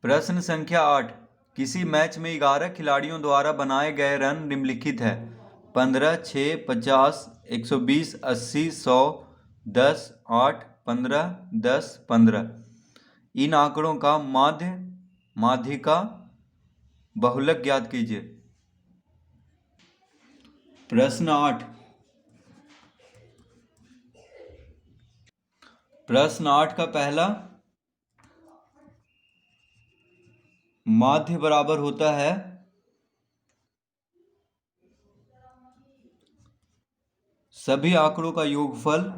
प्रश्न संख्या 8। किसी मैच में 11 खिलाड़ियों द्वारा बनाए गए रन निम्नलिखित है: 15, 6, 50, 120, 80, 100, 10, 8, 15, 10, 15। इन आंकड़ों का माध्यिका बहुलक ज्ञात कीजिए। प्रश्न 8। प्रश्न 8 का पहला माध्य बराबर होता है सभी आंकड़ों का योगफल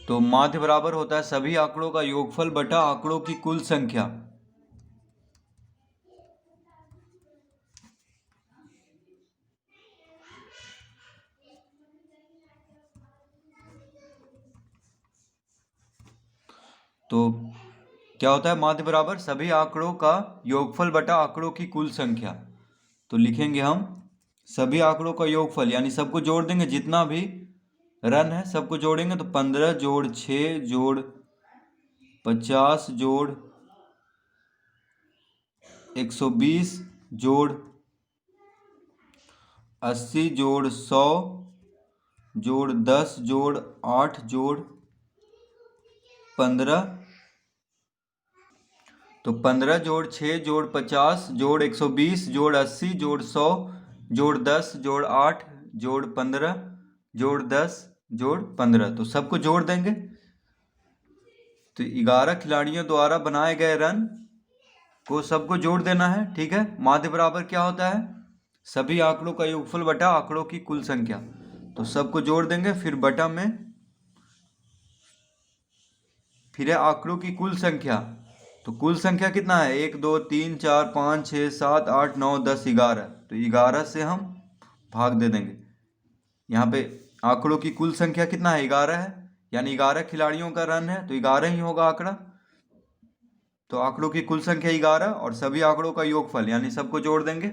तो माध्य बराबर होता है सभी आंकड़ों का योगफल बटा आंकड़ों की कुल संख्या। तो क्या होता है माध्य बराबर सभी आंकड़ों का योगफल बटा आंकड़ों की कुल संख्या। तो लिखेंगे हम सभी आंकड़ों का योगफल यानी सबको जोड़ देंगे, जितना भी रन है सबको जोड़ेंगे। तो 15 जोड़ 6 जोड़ 50 जोड़ 120 जोड़ 80 जोड़ 100 जोड़ 10 जोड़ 8 जोड़ 15। तो 15 जोड़ 6 जोड़ 50 जोड़ 120 जोड़ 80 जोड़ 100 जोड़ 10 जोड़ 8 जोड़ 15 जोड़ 10 जोड़ 15। तो सबको जोड़ देंगे। तो 11 खिलाड़ियों द्वारा बनाए गए रन को सबको जोड़ देना है। ठीक है। माध्य बराबर क्या होता है सभी आंकड़ों का योगफल बटा आंकड़ों की कुल संख्या। तो सबको जोड़ देंगे, फिर बटा में फिर है आंकड़ों की कुल संख्या। तो कुल संख्या कितना है 1 2 3 4 5 6 7 8 9 10 11। तो 11 से हम भाग दे देंगे। यहाँ पे आंकड़ों की कुल संख्या कितना है 11 है, यानी 11 खिलाड़ियों का रन है तो 11 ही होगा आंकड़ा। तो आंकड़ों की कुल संख्या 11 और सभी आंकड़ों का योगफल यानी सबको जोड़ देंगे।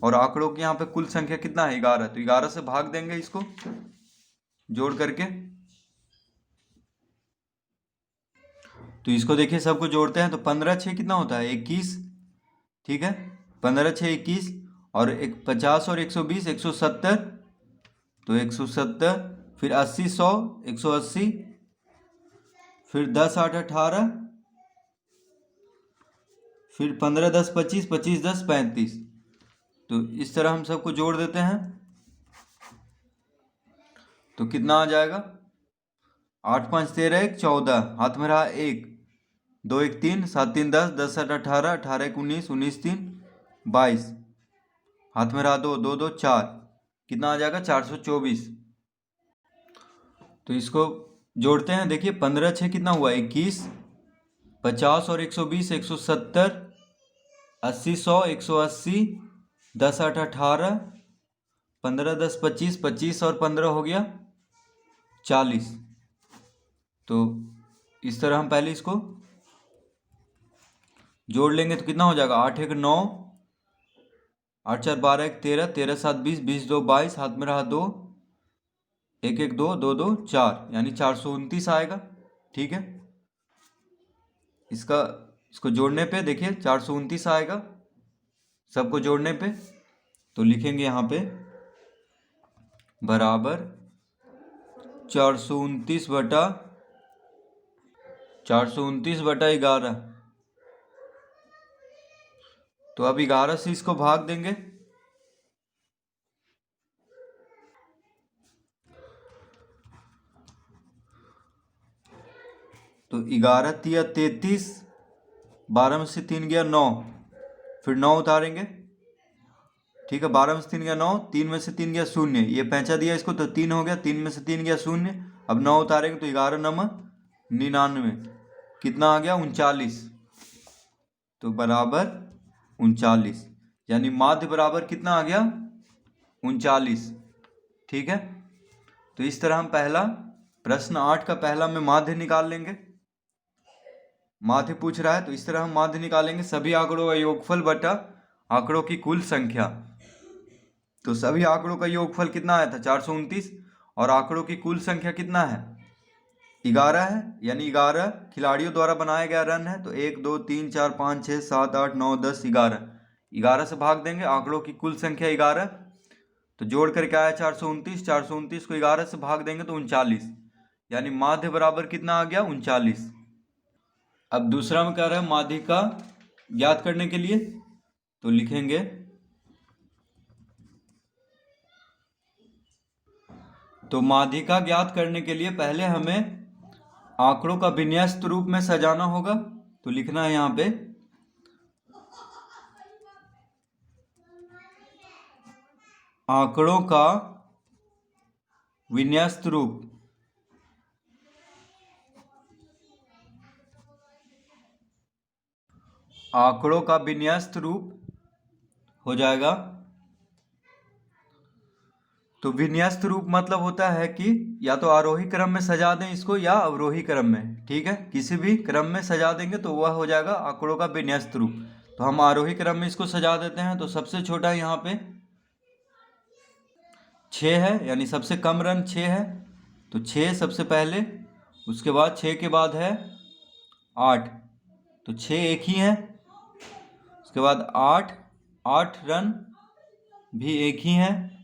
और आंकड़ों की यहाँ पे कुल संख्या कितना है 11, तो 11 से भाग देंगे इसको जोड़ करके। तो इसको देखिए सबको जोड़ते हैं तो 15 6 कितना होता है 21। ठीक है। 15 6 21 और 50 और 120 170। तो 170 फिर 80 100 180 फिर 10 8 18 फिर 15 10 25 25 10 35। तो इस तरह हम सबको जोड़ देते हैं। तो कितना आ जाएगा 8 5 13 1 14, हाथ में रहा 1 2 1 3 7 3 10 10 7 18 18 1 19 19 3 22, हाथ में रहा 2 2 2 4, कितना आ जाएगा 424। तो इसको जोड़ते हैं। देखिए 15 6 कितना हुआ 21, 50 और 120 170, 80 100 180, 10 8 18, 15 10 25 25 और 15 हो गया 40। तो इस तरह हम पहले इसको जोड़ लेंगे तो कितना हो जाएगा 8 1 9, 8 4 12 1 13, 13 7 20, 20 2 22, हाथ में रहा 2 1 1 2 2 2 4, यानी 429 आएगा। ठीक है। इसको जोड़ने पे देखिए 429 आएगा सबको जोड़ने पे। तो लिखेंगे यहाँ पे बराबर 429 बटा 11। तो अब 11 से इसको भाग देंगे। तो 11 तिया 33, 12 में से 3 गया 9, फिर 9 उतारेंगे। ठीक है। 12 में से 3 गया 9, 3 में से 3 गया 0, ये पैंचा दिया इसको तो 3 हो गया, 3 में से 3 गया 0। अब 9 उतारेंगे तो 11 9 99, कितना आ गया 39। तो बराबर 39, यानी माध्य बराबर कितना आ गया 39। ठीक है। तो इस तरह हम पहला प्रश्न 8 का पहला में माध्य निकाल लेंगे। माध्य पूछ रहा है, तो इस तरह हम माध्य निकालेंगे, सभी आंकड़ों का योगफल बटा आंकड़ों की कुल संख्या। तो सभी आंकड़ों का योगफल कितना आया था, 429, और आंकड़ों की कुल संख्या कितना है, 11 है, यानी 11 खिलाड़ियों द्वारा बनाया गया रन है। तो 1 2 3 4 5 6 7 8 9 10 11, 11 से भाग देंगे, आंकड़ों की कुल संख्या 11, तो जोड़ करके आया 429, 429 को 11 से भाग देंगे तो 39, यानी माध्य बराबर कितना आ गया, 39। अब दूसरा में कह रहा है माध्य का ज्ञात करने के लिए, तो लिखेंगे तो माध्यिका ज्ञात करने के लिए पहले हमें आंकड़ों का विन्यस्त रूप में सजाना होगा। तो लिखना है यहां पे आंकड़ों का विन्यस्त रूप। आंकड़ों का विन्यस्त रूप हो जाएगा। तो विन्यस्त रूप मतलब होता है कि या तो आरोही क्रम में सजा दें इसको या अवरोही क्रम में, ठीक है, किसी भी क्रम में सजा देंगे तो वह हो जाएगा आंकड़ों का विन्यस्त रूप। तो हम आरोही क्रम में इसको सजा देते हैं। तो सबसे छोटा यहाँ पे 6 है, यानी सबसे कम रन 6 है, तो 6 सबसे पहले, उसके बाद 6 के बाद है 8, तो 6 एक ही है, उसके बाद 8, 8 रन भी एक ही है,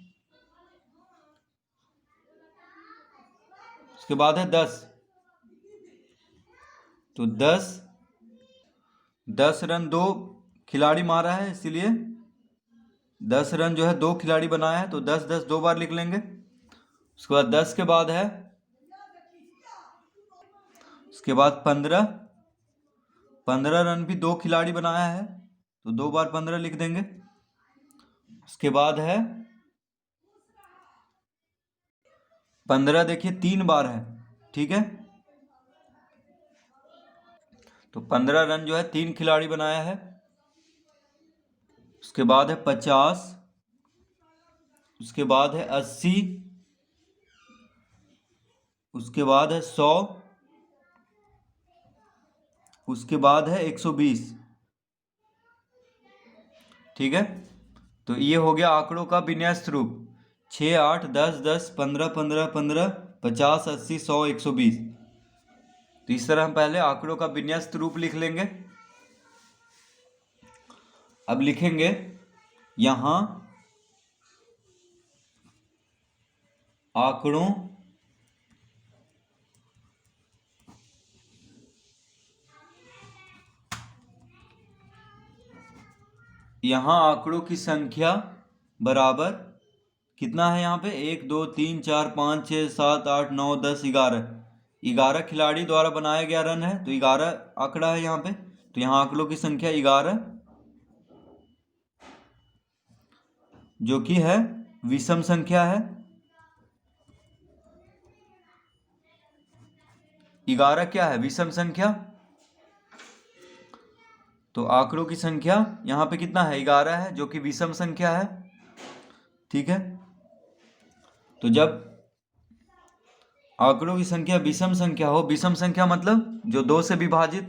उसके बाद है 10, तो 10 रन दो खिलाड़ी मारा है, इसीलिए 10 रन जो है दो खिलाड़ी बनाया है, तो 10 10 दो बार लिख लेंगे। उसके बाद 10 के बाद है, उसके बाद 15 रन भी दो खिलाड़ी बनाया है, तो दो बार 15 लिख देंगे। उसके बाद है 15, देखिए 3 बार है, ठीक है, तो 15 रन जो है 3 खिलाड़ी बनाया है। उसके बाद है 50, उसके बाद है 80, उसके बाद है 100, उसके बाद है 120, ठीक है। तो ये हो गया आंकड़ों का विन्यस्त रूप, 6 8 10 10 15 15 15 50 80 100 120। तो इस तरह हम पहले आंकड़ों का विन्यस्त रूप लिख लेंगे। अब लिखेंगे यहां आंकड़ों की संख्या बराबर कितना है, यहाँ पे 1 2 3 4 5 6 7 8 9 10 11, 11 खिलाड़ी द्वारा बनाया गया रन है, तो 11 आंकड़ा है यहाँ पे, तो यहाँ आंकड़ों की संख्या 11 जो कि है विषम संख्या है। 11 क्या है, विषम संख्या। तो आंकड़ों की संख्या यहाँ पे कितना है, 11 है, जो कि विषम संख्या है, ठीक है। तो जब आंकड़ों की संख्या विषम संख्या हो, विषम संख्या मतलब जो 2 से विभाजित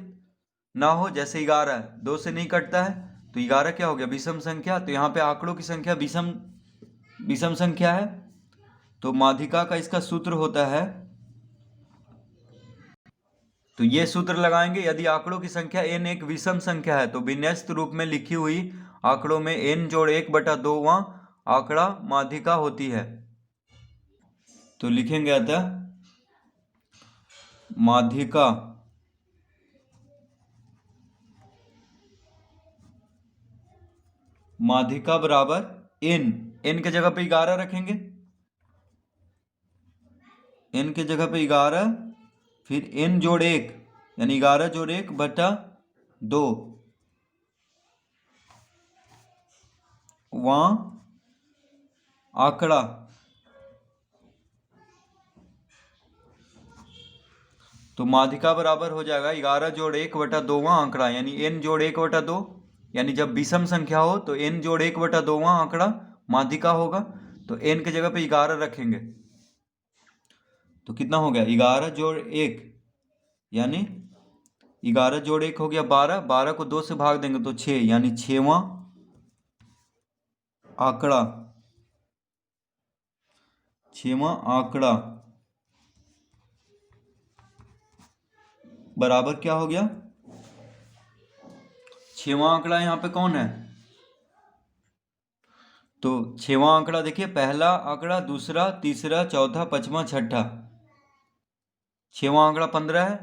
ना हो, जैसे 11 2 से नहीं कटता है, तो 11 क्या हो गया, विषम संख्या। तो यहाँ पे आंकड़ों की संख्या विषम संख्या है, तो माध्यिका का इसका सूत्र होता है, तो ये सूत्र लगाएंगे, यदि आंकड़ों की संख्या n एक विषम संख्या है तो विन्यस्त रूप में लिखी हुई आंकड़ों में n जोड़ 1/2वां आंकड़ा माध्यिका होती है। तो लिखेंगे अतः माध्यिका बराबर n के जगह पे 11 रखेंगे, n के जगह पे 11, फिर n जोड़ 1, यानी 11 जोड़ 1/2 वहां आंकड़ा। तो माध्यिका बराबर हो जाएगा 11 जोड़ 1/2वां आंकड़ा, यानी n जोड़ 1/2, यानी जब विषम संख्या हो तो n जोड़ 1/2वां आंकड़ा माध्यिका होगा। तो n के जगह पे 11 रखेंगे, तो कितना हो गया, 11 जोड़ 1, यानी 11 जोड़ 1 हो गया 12, 12 को 2 से भाग देंगे तो 6, यानी 6वां आंकड़ा, 6वां आंकड़ा बराबर क्या हो गया? 6वां आंकड़ा यहाँ पे कौन है? तो 6वां आंकड़ा देखिए, पहला आंकड़ा, दूसरा, तीसरा, चौथा, पांचवा, छठा। 6वां आंकड़ा 15 है।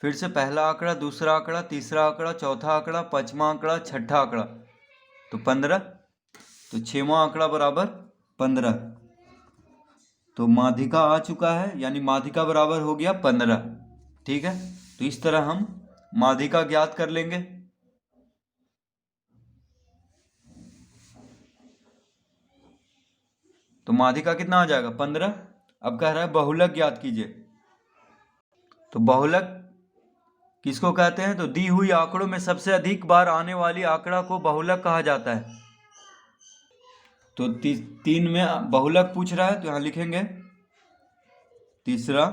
फिर से पहला आंकड़ा, दूसरा आंकड़ा, तीसरा आंकड़ा, चौथा आंकड़ा, पांचवा आंकड़ा, छठा आंकड़ा, तो 15। तो 6वां आंकड़ा बराबर 15। तो माध्यिका आ चुका है, यानी माध्यिका बराबर हो गया 15। ठीक है, तो इस तरह हम माध्यिका ज्ञात कर लेंगे। तो माध्यिका कितना आ जाएगा? 15। अब कह रहा है बहुलक ज्ञात कीजिए। तो बहुलक किसको कहते हैं? तो दी हुई आंकड़ों में सबसे अधिक बार आने वाली आंकड़ा को बहुलक कहा जाता है। तो 3 में बहुलक पूछ रहा है, तो यहां लिखेंगे तीसरा।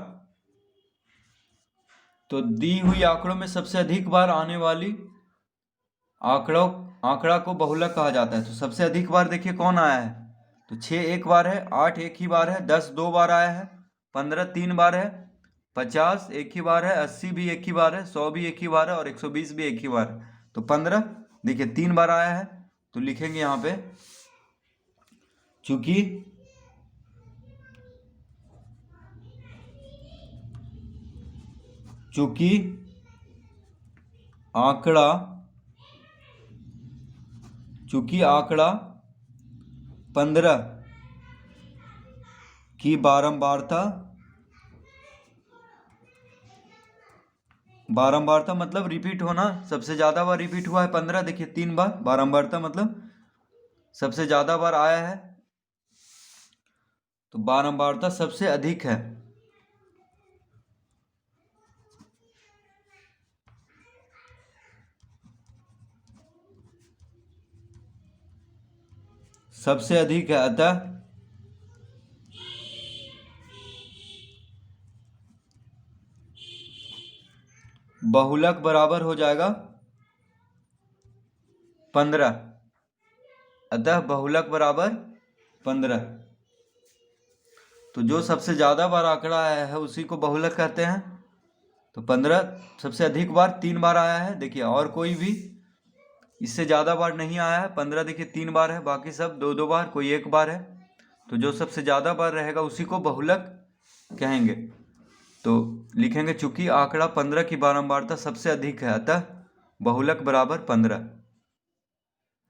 तो दी हुई आंकड़ों में सबसे अधिक बार आने वाली आंकड़ा को बहुलक कहा जाता है। तो सबसे अधिक बार देखिए कौन आया है? तो 6 एक बार है, 8 एक ही बार है, 10 2 बार आया है, 15 3 बार है, 50 एक ही बार है, 80 भी एक ही बार है, 100 भी एक ही बार है और 120 भी एक ही बार है। तो 15 देखिए 3 बार आया है। तो लिखेंगे यहाँ पे, चूंकि आंकड़ा 15 की बारंबारता मतलब रिपीट होना, सबसे ज्यादा बार रिपीट हुआ है 15। देखिए 3 बार, बारंबारता मतलब सबसे ज्यादा बार आया है, तो बारंबारता सबसे अधिक है। सबसे अधिक है, अतः बहुलक बराबर हो जाएगा 15। अतः बहुलक बराबर 15। तो जो सबसे ज्यादा बार आंकड़ा आया है उसी को बहुलक कहते हैं। तो 15 सबसे अधिक बार, 3 बार आया है। देखिए और कोई भी इससे ज्यादा बार नहीं आया है। 15 देखिए 3 बार है, बाकी सब 2 2 बार, कोई 1 बार है। तो जो सबसे ज्यादा बार रहेगा उसी को बहुलक कहेंगे। तो लिखेंगे चूंकि आंकड़ा 15 की बारंबारता सबसे अधिक है, अतः बहुलक बराबर 15।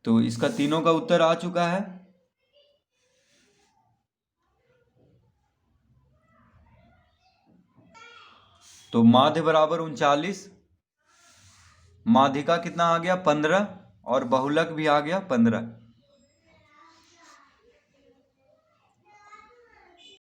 तो इसका तीनों का उत्तर आ चुका है। तो माध्य बराबर 39, माध्यिका कितना आ गया? 15, और बहुलक भी आ गया 15।